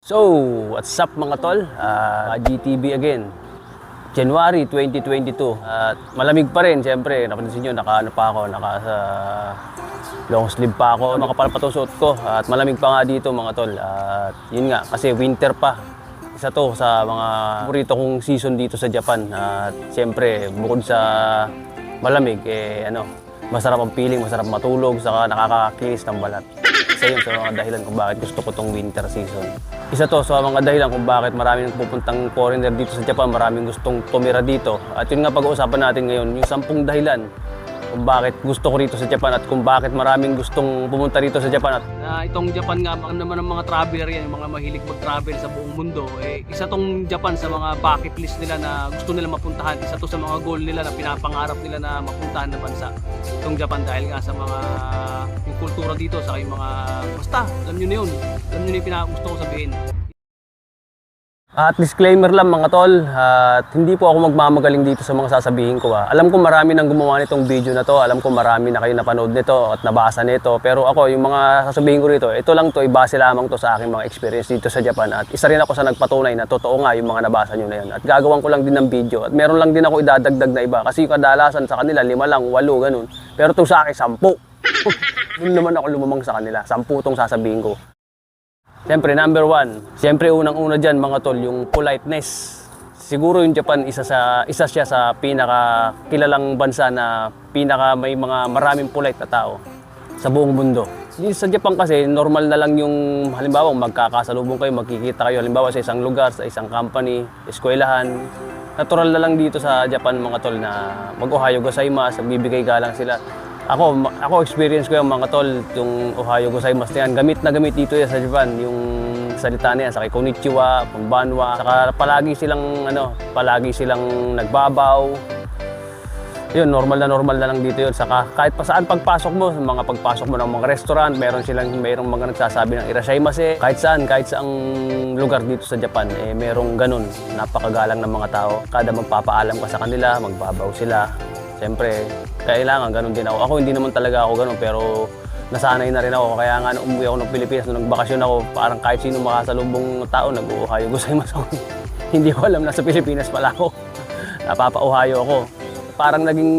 So, what's up mga tol? GTV again. January 2022. At malamig pa rin, siyempre. Napansin nyo, naka long sleeve pa ako. Makapalpatusot ko. At malamig pa nga dito mga tol. At yun nga, kasi winter pa. Isa to sa mga paborito kong season dito sa Japan. At siyempre, bukod sa malamig, masarap ang feeling, masarap matulog, saka nakakakinis ng balat. Isa yun sa mga dahilan kung bakit gusto ko tong winter season. Isa to sa mga dahilan kung bakit maraming pupuntang foreigner dito sa Japan, maraming gustong tumira dito. At yun nga pag-uusapan natin ngayon, yung 10 dahilan kung bakit gusto ko rito sa Japan at kung bakit maraming gustong pumunta rito sa Japan. At itong Japan nga naman ng mga traveler yan, yung mga mahilig mag-travel sa buong mundo. Isa tong Japan sa mga bucket list nila na gusto nila mapuntahan. Isa to sa mga goal nila na pinapangarap nila na mapuntahan na bansa. Itong Japan dahil nga sa mga yung kultura dito, sa yung mga basta, alam nyo na yun. Alam nyo na yung gusto ko sabihin. At disclaimer lang mga tol, at hindi po ako magmamagaling dito sa mga sasabihin ko. Alam ko marami nang gumawa nitong video na to, alam ko marami na kayo napanood nito at nabasa nito. Pero ako, yung mga sasabihin ko rito, ito lang to, ibase lamang to sa aking mga experience dito sa Japan. At isa rin ako sa nagpatunay na totoo nga yung mga nabasa nyo na yan. At gagawan ko lang din ng video. At meron lang din ako idadagdag na iba. Kasi kadalasan sa kanila, 5 lang, 8, ganun. Pero itong sa akin, 10. Doon naman ako lumamang sa kanila. 10 itong sasabihin ko. Siyempre, number 1. Siyempre, unang-una dyan mga tol, yung politeness. Siguro yung Japan, isa siya sa pinakakilalang bansa na may mga maraming polite na tao sa buong mundo. Sa Japan kasi, normal na lang yung, halimbawa, magkakasalubong kayo, magkikita kayo, halimbawa sa isang lugar, sa isang company, eskwelahan. Natural na lang dito sa Japan mga tol na mag-ohayo gozaimasu, magbibigay galang sila. Ako experience ko yung mga tol, yung ohayo gozaimasu na yan. Gamit na gamit dito yan sa Japan, yung salita na yan. Saka konnichiwa, konbanwa. Saka palagi silang nagbabaw. Yun, normal na lang dito yun. Saka kahit pa saan pagpasok mo, mga pagpasok mo ng mga restaurant, mayroong mga nagsasabi ng irashaimase. Kahit saang lugar dito sa Japan, merong ganun. Napakagalang ng mga tao. Kada magpapaalam ka sa kanila, magbabaw sila. Siyempre, kailangan ganun din ako. Ako hindi naman talaga ako ganun, pero nasanay na rin ako. Kaya nga nung umuwi ako ng Pilipinas, nung nagbakasyon ako, parang kahit sino makasalubong tao, nag-uuhayo gozaimasu ako. Hindi ko alam, nasa Pilipinas pala ako. Napapa-uhayo ako. Parang naging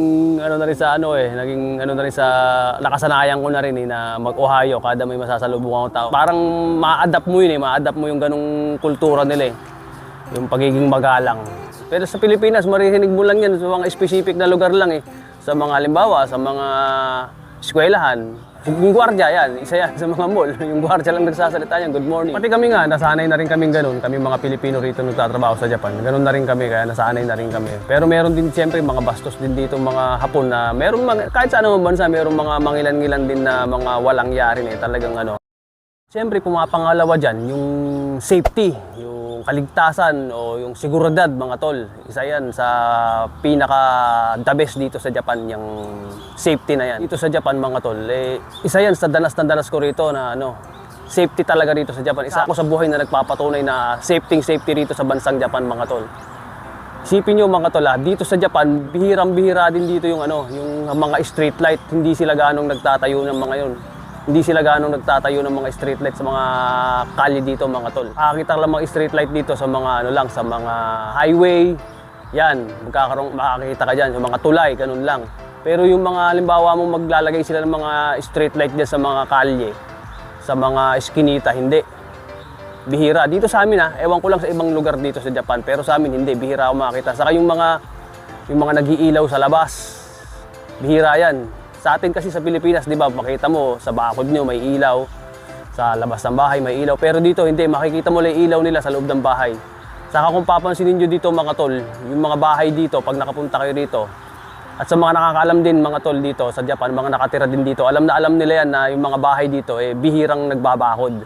nakasanayan ko na rin na mag-uhayo kada may masasalubong akong tao. Parang ma-adapt mo yun ma-adapt mo yung ganung kultura nila yung pagiging magalang. Pero sa Pilipinas, maririnig mo lang yan sa mga specific na lugar lang Sa mga halimbawa, sa mga eskwelahan. Yung gwardiya yan, isa yan sa mga mall. Yung gwardiya lang nagsasalita yan, good morning. Pati kami nga, nasanay na rin kaming ganun. Kami mga Pilipino rito nagtatrabaho sa Japan. Ganun na rin kami, kaya nasanay na rin kami. Pero meron din siyempre mga bastos din dito, mga Hapon na kahit sa anong bansa, meron mga mangilan-ngilan din na mga walang yari talagang Siyempre, pumapangalawa dyan, yung safety, yung kaligtasan o yung seguridad mga tol. Isa yan sa pinaka-the best dito sa Japan, yung safety na yan. Dito sa Japan mga tol, isa yan sa danas ko rito na safety talaga dito sa Japan. Isa ako sa buhay na nagpapatunay na safety rito sa bansang Japan mga tol. Isipin nyo mga tol, dito sa Japan, bihirang-bihira din dito yung mga street light. Hindi sila ganong nagtatayo ng mga yun. Hindi sila ganong nagtatayo ng mga street light sa mga kalye dito mga tol. Makakita lang mga street light dito sa mga sa mga highway. Yan, makakita ka dyan, sa mga tulay, ganun lang. Pero yung mga halimbawa mo maglalagay sila ng mga street light dyan sa mga kalye, sa mga eskinita, hindi. Bihira. Dito sa amin ewan ko lang sa ibang lugar dito sa Japan, pero sa amin hindi, bihira ako makakita. Saka yung mga nag-iilaw sa labas, bihira yan. Sa atin kasi sa Pilipinas, di ba, makita mo sa bakod nyo may ilaw, sa labas ng bahay may ilaw. Pero dito hindi, makikita mo lang ilaw nila sa loob ng bahay. Saka kung papansinin nyo dito mga tol, yung mga bahay dito, pag nakapunta kayo dito, at sa mga nakakaalam din mga tol dito sa Japan, mga nakatira din dito, alam nila yan na yung mga bahay dito, bihirang nagbabakod.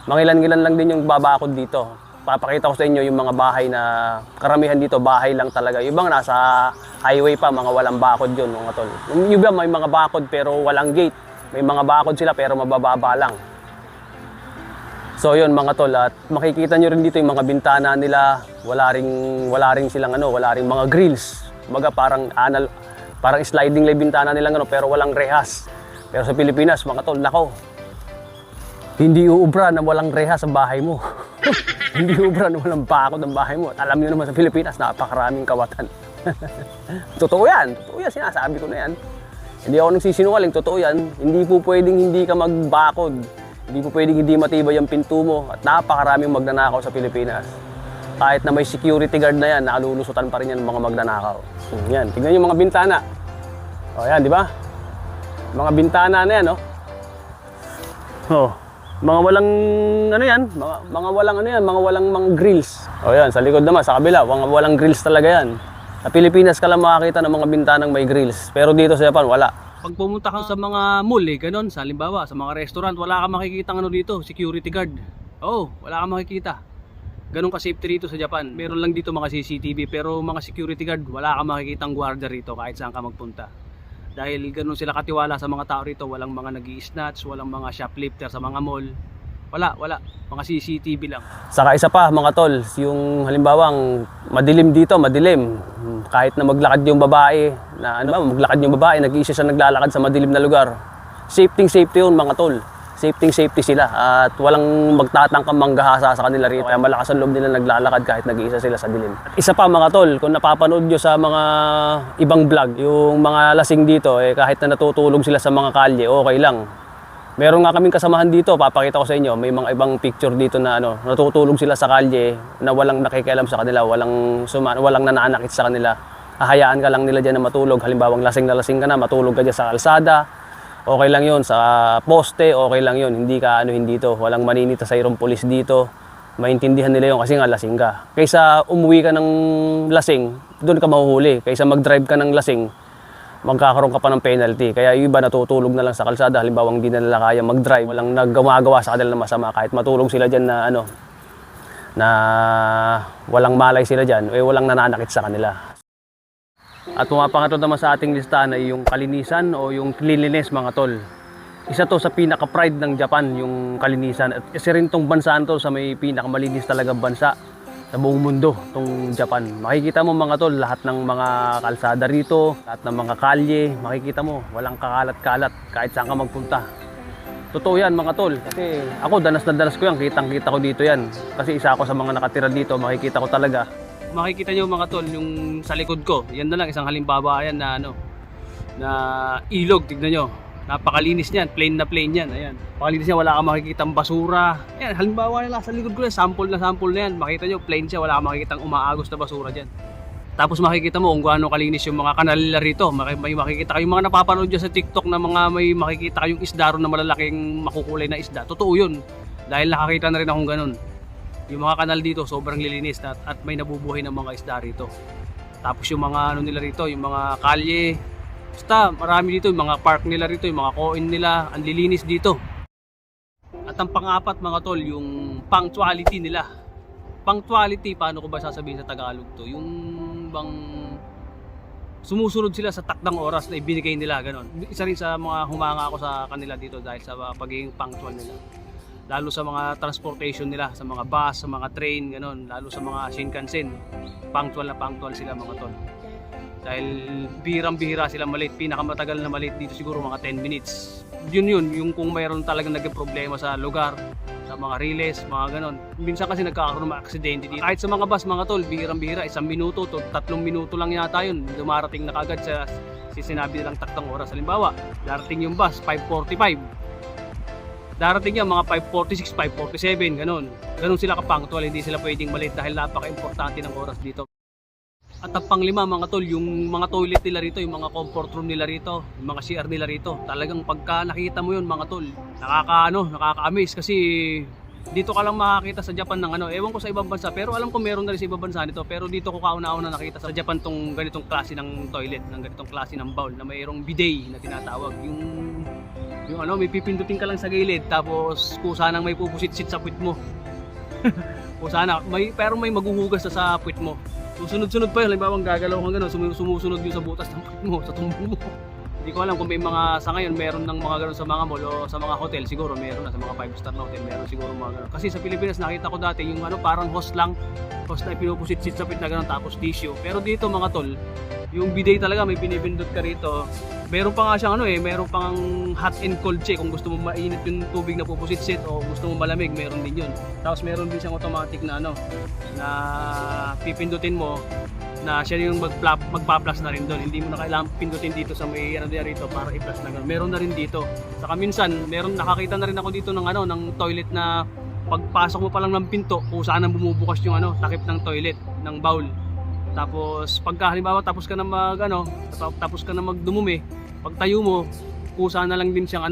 Mangilan-ngilan lang din yung babakod dito. Papakita ko sa inyo yung mga bahay na karamihan dito, bahay lang talaga. Yung ibang nasa highway pa, mga walang bakod yun mga tol. Yung iba may mga bakod pero walang gate. May mga bakod sila pero mabababa lang. So yun mga tol, at makikita nyo rin dito yung mga bintana nila, wala ring mga grills. Parang sliding lang bintana nila pero walang rehas. Pero sa Pilipinas mga tol, nako. Hindi uubra na walang rehas sa bahay mo. Hindi ubran, walang bakod ang bahay mo. At alam niyo naman sa Pilipinas, napakaraming kawatan. Totoo yan, sinasabi ko na yan. Hindi ako nagsisinungaling, totoo yan. Hindi po pwedeng hindi ka magbakod. Hindi po pwedeng hindi matibay ang pinto mo. At napakaraming magnanakaw sa Pilipinas. Kahit na may security guard na yan, nakalulusutan pa rin yan ng mga magnanakaw. Yan, tignan yung mga bintana. O yan, di ba? Mga bintana na yan, no? Oh, mga walang ano yan, mga walang ano yan, mga walang mga grills. O yan, sa likod naman, sa kabila, mga walang grills talaga yan. Sa Pilipinas ka lang makakita ng mga bintanang may grills, pero dito sa Japan, wala. Pag pumunta ka sa mga mall, ganun, sa halimbawa, sa mga restaurant, wala kang makikita ano dito, security guard. Oo, wala kang makikita. Ganun ka safety rito sa Japan. Meron lang dito mga CCTV, pero mga security guard, wala kang makikitang gwardiya rito kahit saan ka magpunta. Dahil ganun sila katiwala sa mga tao rito, walang mga nag-i-snatch, walang mga shoplifter sa mga mall. Wala, mga CCTV lang. Saka isa pa mga tol, yung halimbawang madilim dito, madilim. Kahit na maglakad yung babae, nag-iisa siya naglalakad sa madilim na lugar. Safety yun mga tol. Safety sila at walang magtatangkang manggahasa sa kanila rito. Kaya malakas ang loob nila naglalakad kahit nag-iisa sila sa dilim. At isa pa mga tol, kung napapanood nyo sa mga ibang vlog, yung mga lasing dito, kahit na natutulog sila sa mga kalye, okay lang. Meron nga kaming kasamahan dito, papakita ko sa inyo, may mga ibang picture dito na natutulog sila sa kalye na walang nakikialam sa kanila, walang nananakit sa kanila. Hahayaan ka lang nila dyan na matulog. Halimbawang lasing na lasing ka na, matulog ka dyan sa kalsada. Okay lang yun, sa poste, okay lang yun. Hindi ka hindi to, walang maninita sa irong pulis dito. Maintindihan nila yun kasi nga lasing ka. Kaysa umuwi ka ng lasing, doon ka mahuhuli. Kaysa mag-drive ka ng lasing, magkakaroon ka pa ng penalty. Kaya yung iba natutulog na lang sa kalsada, halimbawa hindi na nila kaya mag-drive, walang naggumagawa sa kanila na masama, kahit matulog sila dyan na na walang malay sila dyan, walang nananakit sa kanila. At pumapangatod naman sa ating listahan ay yung kalinisan o yung cleanliness mga tol. Isa to sa pinaka-pride ng Japan, yung kalinisan. At isa rin tong bansa to sa may pinakamalinis talaga bansa sa buong mundo, tong Japan. Makikita mo mga tol, lahat ng mga kalsada rito, lahat ng mga kalye, makikita mo, walang kakalat-kalat kahit saan ka magpunta. Totoo yan mga tol, kasi ako danas na danas ko yan, kitang-kita ko dito yan. Kasi isa ako sa mga nakatira dito, makikita ko talaga. Makikita nyo mga tol, yung sa likod ko, yan na lang, isang halimbawa yan na na ilog, tignan nyo. Napakalinis niyan, plain na plain yan. Ayan. Napakalinis niya, wala kang makikitang basura. Ayan, halimbawa nila sa likod ko yan, sample na yan. Makita nyo, plain siya, wala kang makikitang umaagos na basura dyan. Tapos makikita mo kung gaano kalinis yung mga kanal nila rito. May makikita kayong mga napapanood dyan sa TikTok na mga may makikita kayong isda ron na malalaking makukulay na isda. Totoo yun. Dahil nakakita na rin akong ganun. Yung mga kanal dito sobrang lilinis at may nabubuhay ng mga isda rito. Tapos yung mga nila rito, yung mga kalye, basta marami dito, yung mga park nila rito, yung mga koin nila, ang lilinis dito. At ang pang-apat mga tol, yung punctuality nila. Punctuality, paano ko ba sasabihin sa Tagalog to? Yung bang sumusunod sila sa takdang oras na ibinigay nila, ganon. Isa rin sa mga humanga ako sa kanila dito dahil sa pagiging punctual nila. Lalo sa mga transportation nila, sa mga bus, sa mga train, ganon. Lalo sa mga Shinkansen, punctual sila mga tol. Dahil bihirang-bihira sila malate, pinakamatagal na malate dito siguro mga 10 minutes. Yun, yung kung mayroon talagang naging problema sa lugar, sa mga relays, mga ganon. Minsan kasi nagkakaroon ng mga aksidente dito. Kahit sa mga bus mga tol, bihirang-bihira, 1 minuto to 3 minuto lang yata yun. Dumarating na kagad sa sinabi nilang taktang oras. Halimbawa, darating yung bus, 5:45. Darating yan mga 5:46, 5:47, ganon. Ganon sila kapunctual, hindi sila pwedeng malate dahil napaka-importante ng oras dito. At ang panglima mga tol, yung mga toilet nila rito, yung mga comfort room nila rito, yung mga CR nila rito. Talagang pagka nakita mo yun mga tol, nakaka-amaze kasi dito ka lang makakita sa Japan ng ewan ko sa ibang bansa, pero alam ko meron na rin sa ibang bansa nito. Pero dito ko kauna-una nakita sa Japan tong ganitong klase ng toilet, ng ganitong klase ng bowl na mayroong bidet na tinatawag. Yung may pipindutin ka lang sa gilid tapos kusanang may pupusit-sit sa puwit mo. Kusana, pero may maghuhugas sa puwit mo. Susunod-sunod pa yun, halimbawa gagalaw kang gano'n, sumusunod yun sa butas ng puwit mo, sa tumbong mo. Hindi ko alam kung may mga sa ngayon meron ng mga ganun sa mga mall o sa mga hotel, siguro meron na sa mga 5-star na hotel, meron siguro mga ganun. Kasi sa Pilipinas nakita ko dati yung ano parang hose lang, hose na pinupusit-sit sa pit na ganun tapos tissue. Pero dito mga tol, yung bidet talaga may pinipindot ka rito. Meron pa nga siyang ano meron pang hot and cold check kung gusto mo mainit yung tubig na pupusit-sit o gusto mo malamig, meron din yun. Tapos meron din siyang automatic na na pipindutin mo na siya yung magpa-plus na rin doon. Hindi mo na kailangan pindutin dito sa may rito para i-plus na gano'n. Meron na rin dito. Saka minsan, nakakita na rin ako dito ng toilet na pagpasok mo pa lang ng pinto, kung saan ang bumubukas yung takip ng toilet, ng bowl. Tapos pagka halimbawa tapos ka na magdumumi, pag tayo mo, kusa na lang din siyang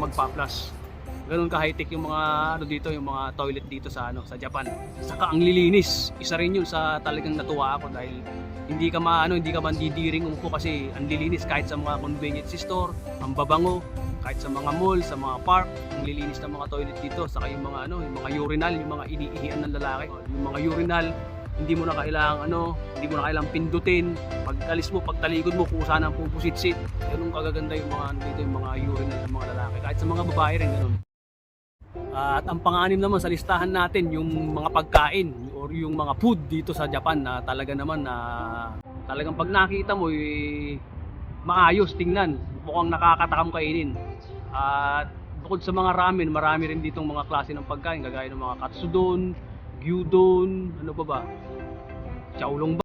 magpa-plus. Ganun ka high-tech yung mga dito, yung mga toilet dito sa Japan. Saka ang lilinis. Isa rin 'yun sa talagang natuwa ako dahil hindi ka mandidiring umupo kasi ang lilinis kahit sa mga convenience store, ang babango, kahit sa mga mall, sa mga park, ang lilinis ng mga toilet dito. Saka yung mga yung mga urinal, yung mga iniihian ng lalaki, yung mga urinal, hindi mo na kailangang pindutin. Pag-alis mo, pagtalikod mo, kung saan ang pupusit-sit. Ganun kagaganda yung mga dito, yung mga urinal ng mga lalaki. Kahit sa mga babae rin ganun. At ang pang-anim naman sa listahan natin yung mga pagkain or yung mga food dito sa Japan na talaga naman talagang pag nakita mo maayos tingnan, mukhang nakakatakam kainin. At bukod sa mga ramen, marami rin ditong mga klase ng pagkain kagaya ng mga katsudon, gyudon, ano pa ba? Xiaolong ba?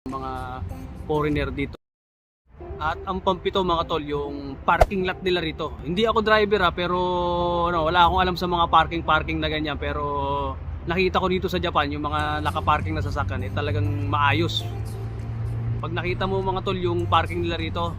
Mga foreigner dito. At ang pampito mga tol, yung parking lot nila rito. Hindi ako driver pero wala akong alam sa mga parking na ganyan, pero nakita ko dito sa Japan yung mga naka-parking na sasakyan talagang maayos. Pag nakita mo mga tol yung parking nila rito,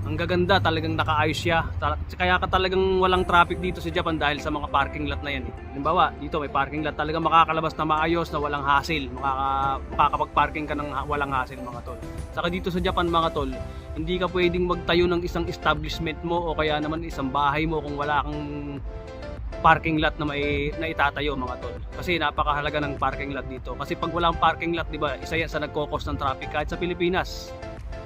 ang gaganda, talagang nakaayos siya. Kaya ka talagang walang traffic dito sa Japan dahil sa mga parking lot na yan. Halimbawa, dito may parking lot, talagang makakalabas na maayos na walang hassle. Makakapag-parking ka ng walang hassle mga tol. Saka dito sa Japan mga tol, hindi ka pwedeng magtayo ng isang establishment mo o kaya naman isang bahay mo kung wala kang parking lot na itatayo mga tol. Kasi napakahalaga ng parking lot dito. Kasi pag walang parking lot, di ba, isa yan sa nagkokos ng traffic kahit sa Pilipinas.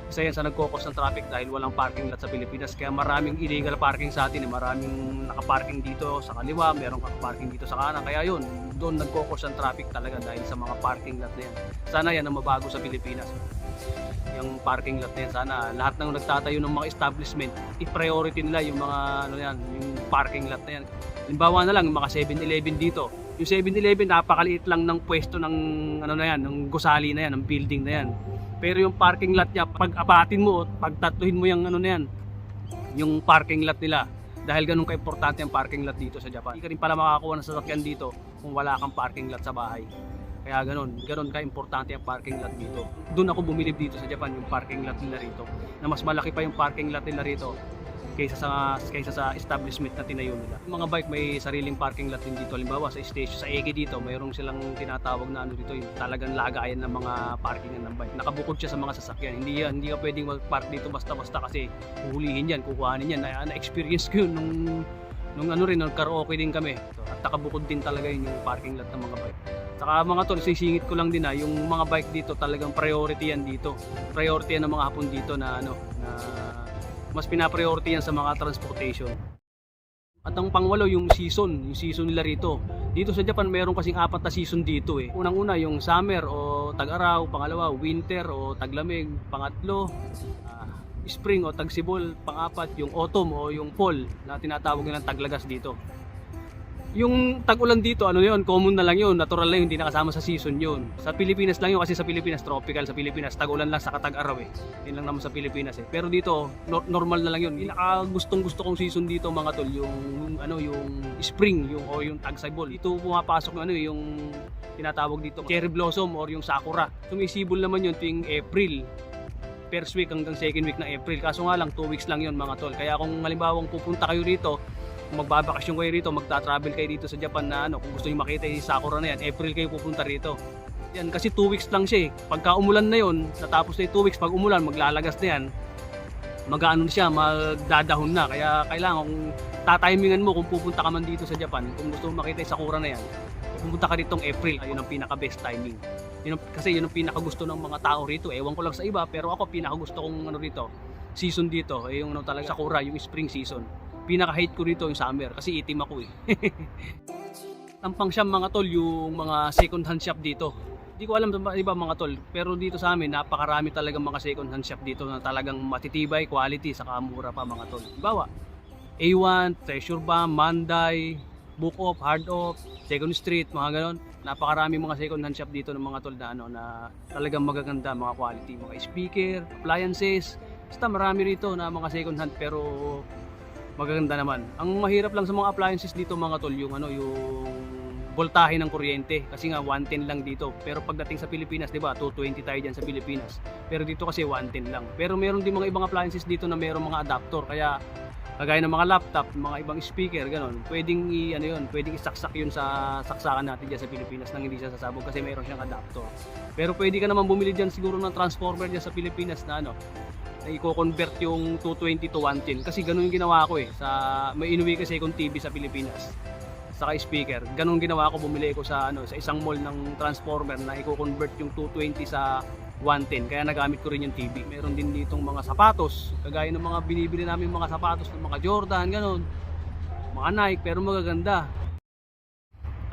Isa yan sa nagkokos ng traffic dahil walang parking lot sa Pilipinas. Kaya maraming illegal parking sa atin. Maraming nakaparking dito sa kaliwa, merong nakaparking dito sa kanan. Kaya yun, doon nagkokos ng traffic talaga dahil sa mga parking lot na yan. Sana yan ang mabago sa Pilipinas. Yung parking lot na yan, sana lahat ng nagtatayo ng mga establishment, i-priority nila yung mga yung parking lot na yan. Halimbawa na lang, yung mga 7-Eleven dito. Yung 7-Eleven, napakaliit lang ng pwesto ng ng gusali na yan, ng building na yan. Pero yung parking lot niya, pag apatin mo, pag tatluhin mo yung yung parking lot nila. Dahil ganun ka-importante ang parking lot dito sa Japan. Hindi ka rin pala makakuha ng sasakyan dito kung wala kang parking lot sa bahay. Kaya ganun ka-importante ang parking lot dito. Doon ako bumilib dito sa Japan, yung parking lot nila rito. Na mas malaki pa yung parking lot nila rito kaysa sa establishment na tinayo nila. Yung mga bike may sariling parking lot din dito. Halimbawa sa station, sa Ege dito, mayroong silang tinatawag na dito, yung talagang lagayan ng mga parkingan ng bike. Nakabukod siya sa mga sasakyan. Hindi ka pwedeng mag-park dito basta-basta kasi huhulihin yan, kukuhanin yan. Na-experience ko yun nung karaoke din kami. At nakabukod din talaga yun yung parking lot ng mga bike. Saka mga tol, sisingit ko lang din yung mga bike dito talagang priority yan dito. Priority yan ng mga Hapon dito na mas pina-priority yan sa mga transportation. At ang pangwalo yung season nila rito. Dito sa Japan mayroon kasing 4 na season dito eh. Unang-una yung summer o tag-araw, pangalawa winter o taglamig, pangatlo spring o tagsibol, pang-4 yung autumn o yung fall na tinatawag nilang taglagas dito. Yung tag-ulan dito, ano yun, common na lang yun, natural lang yun, hindi nakasama sa season yun. Sa Pilipinas lang yun kasi sa Pilipinas tropical, sa Pilipinas tag-ulan lang sa katag-araw eh. Yun lang naman sa Pilipinas eh. Pero dito, normal na lang yun. Pinaka gustong-gusto kong season dito mga tol, yung ano, yung spring, yung o yung tagsibol. Dito pumapasok yung ano, yung tinatawag dito cherry blossom or yung sakura. Sumisibol naman yun tuwing April. First week hanggang second week ng April. Kaso nga lang 2 weeks lang yun mga tol. Kaya kung halimbawa pupunta kayo rito, kung magbabakasyon kayo rito, magta-travel kayo dito sa Japan na ano, kung gusto niyo makita yung sakura na yan, April kayo pupunta rito. Yan kasi 2 weeks lang siya eh. Pagka umulan na yun, natapos na yung 2 weeks, pag umulan, maglalagas na yan, mag-ano siya, magdadahon na. Kaya kailangan kung tatimingan mo kung pupunta ka man dito sa Japan, kung gusto mo makita yung sakura na yan, pupunta ka ditong April. Ayun ang pinaka best timing. Kasi yun ang pinaka gusto ng mga tao rito. Ewan ko lang sa iba, pero ako pinaka gusto kong ano rito, season dito, yung ano talaga sakura, yung spring season. Pinaka-hate ko rito yung summer kasi itim ako eh. Tampang siya mga tol yung mga second hand shop dito. Hindi ko alam sa iba mga tol, pero dito sa amin napakarami talagang mga second hand shop dito na talagang matitibay, quality, saka mura pa mga tol. Halimbawa, A1, Treasure Bomb, Manday, Book Off, Hard Off, Second Street, mga ganon. Napakarami mga second hand shop dito ng mga tol na, ano, na talagang magaganda, mga quality, mga speaker, appliances. Basta marami rito na mga second hand pero magaganda naman. Ang mahirap lang sa mga appliances dito mga tol, yung ano, yung voltahe ng kuryente kasi nga 110 lang dito. Pero pagdating sa Pilipinas, 'di ba? 220 tayo diyan sa Pilipinas. Pero dito kasi 110 lang. Pero meron din mga ibang appliances dito na meron mga adapter kaya kagaya ng mga laptop, mga ibang speaker, ganon. Pwedeng ano 'yun, pwedeng isaksak 'yun sa saksakan natin diyan sa Pilipinas nang hindi siya sasabog kasi meron siyang adapter. Pero pwede ka naman bumili diyan siguro ng transformer diyan sa Pilipinas na ano, na i-convert yung 220 to 110 kasi ganun yung ginawa ko eh. May inuwi kasi akong TV sa Pilipinas saka speaker, ganun ginawa ko, bumili ko sa ano, sa isang mall ng transformer na i-convert yung 220 sa 110 kaya nagamit ko rin yung TV. Meron din ditong mga sapatos kagaya ng mga binibili namin mga sapatos ng mga Jordan, ganun, mga Nike, pero magaganda.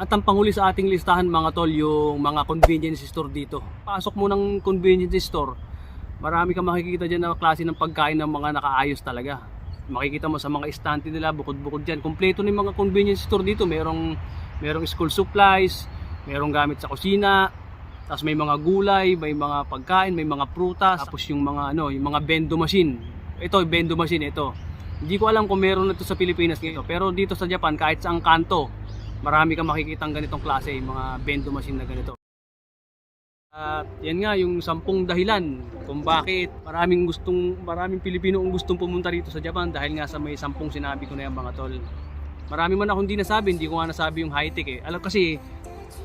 At ang panghuli sa ating listahan mga tol, yung mga convenience store dito. Pasok mo ng convenience store, marami kang makikita dyan na klase ng pagkain ng mga nakaayos talaga. Makikita mo sa mga estante nila, bukod-bukod dyan. Kompleto ng mga convenience store dito. Merong school supplies, merong gamit sa kusina, tapos may mga gulay, may mga pagkain, may mga prutas, tapos yung mga ano, yung mga bendo machine. Ito, bendo machine ito. Hindi ko alam kung meron na ito sa Pilipinas ngayon, pero dito sa Japan, kahit sa ang kanto, marami kang makikitang ganitong klase, mga bendo machine na ganito. At yan nga yung 10 dahilan kung bakit maraming Pilipino ang gustong pumunta rito sa Japan dahil nga sa may 10 sinabi ko na yan mga tol. Marami man ako hindi nasabi, hindi ko nga nasabi yung high-tech eh. Alam kasi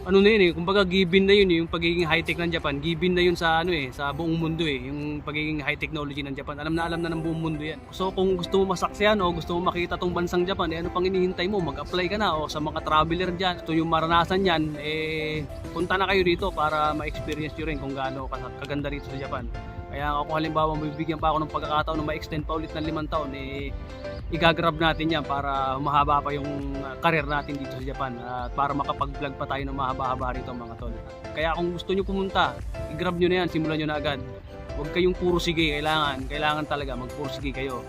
ano na yun eh, kumbaga given na yun eh, yung pagiging high-tech ng Japan, given na yun sa ano eh, sa buong mundo eh, yung pagiging high technology ng Japan. Alam na ng buong mundo yan. So kung gusto mo masaksihan o gusto mo makita tong bansang Japan, eh ano pang hinihintay mo? Mag-apply ka na o sa mga traveler diyan. Ito yung maranasan yan, eh punta na kayo dito para ma-experience nyo rin kung gaano kaganda rito sa Japan. Kaya ako halimbawa mabibigyan pa ako ng pagkakataon na ma-extend pa ulit ng 5 taon, eh igagrab natin yan para mahaba pa yung career natin dito sa Japan at para makapag-vlog pa tayo ng mahaba-haba rito mga tol. Kaya kung gusto nyo pumunta, i-grab nyo na yan, simulan nyo na agad. Huwag kayong puro sige, kailangan talaga mag-puro sige kayo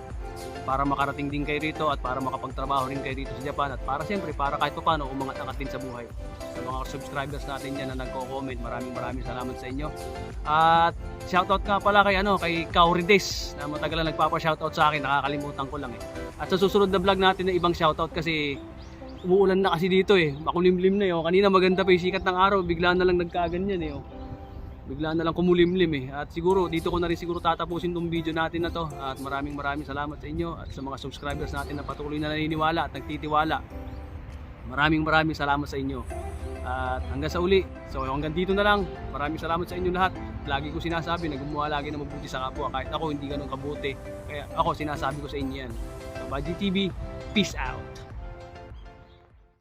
para makarating din kayo rito at para makapagtrabaho rin kayo dito sa Japan at para siyempre para kahit pa paano umangat-angat din sa buhay. Sa mga subscribers natin dyan na nagko-comment, maraming salamat sa inyo. At shoutout nga pala kay Kaurides na matagal na nagpapa-shoutout sa akin, nakakalimutan ko lang eh. At sa susunod na vlog natin na ibang shoutout kasi umuulan na kasi dito eh, makulimlim na eh. Kanina maganda pa yung sikat ng araw, bigla na lang nagkaganyan eh. Bigla na lang kumulimlim eh. At siguro dito ko na rin siguro tatapusin tong video natin na to. At maraming salamat sa inyo at sa mga subscribers natin na patuloy na naniniwala at nagtitiwala. Maraming salamat sa inyo. At hanggang sa uli. So hanggang dito na lang. Maraming salamat sa inyo lahat. Lagi ko sinasabi na gumawa lagi na mabuti sa kapwa. Kahit ako hindi ganun kabuti. Kaya ako sinasabi ko sa inyo yan. So, Budgie TV, peace out.